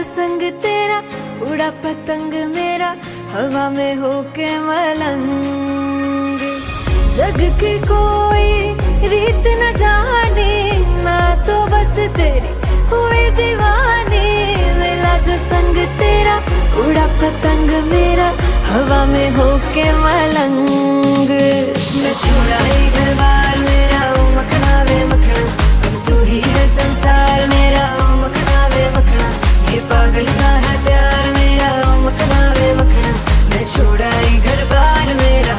जो संग तेरा उड़ा पतंग मेरा हवा में होके मलंग। जग की कोई रीत न जाने मैं तो बस तेरी हुई दीवानी। मिला जो संग तेरा उड़ा पतंग मेरा हवा में होके मलंग। मैं छुड़ाई घर बार मेरा ओ मखना वे मखना, अब तू ही है संसार मेरा ओ मखना वे मखना। ये पागल सा है प्यार मेरा ओ मखना वे मखना। मैं छुड़ाई घर बार मेरा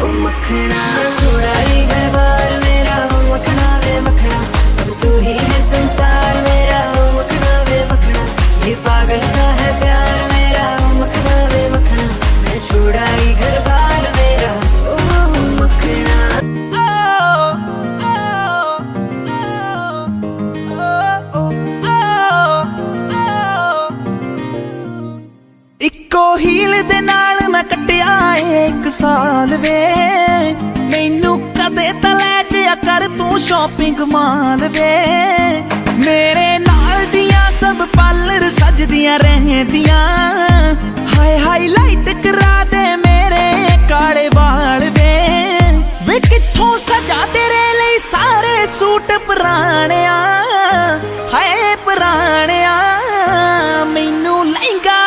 ओ मखना, छुड़ाई घर बार मेरा ओ मखना वे मखना। अब तू ही है संसार मेरा ओ मखना वे मखना। ये पागल सा है प्यार मेरा ओ मखना वे मखना। मैं छुड़ाई घर बार मेरा ओ मखना। इक्को हील दे नाल मैं कट्टिया एक साल वे। मैनू कदे तां लै जिया कर तू शॉपिंग माल वे। मेरे नाल दियां सब पार्लर सजदियां रहंदियां। हाय हाईलाइट करा दे मेरे काले वाल वे। वे कित्थों सजा तेरे लिए सारे सूट पुराणिया। हाय पुराणिया मैनू लहंगा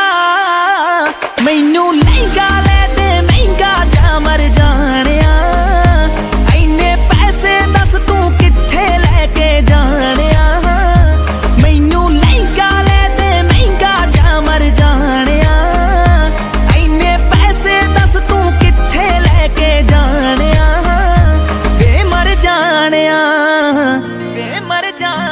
ले दे महंगा जा मर जानिया। इन्ने पैसे दस तू कित्थे लेके जानिया। मैनू लहंगा ले दे महंगा जा मर जानिया। इन्ने पैसे दस तू कित्थे लेके जानिया। वे मर जानिया वे मर जानिया।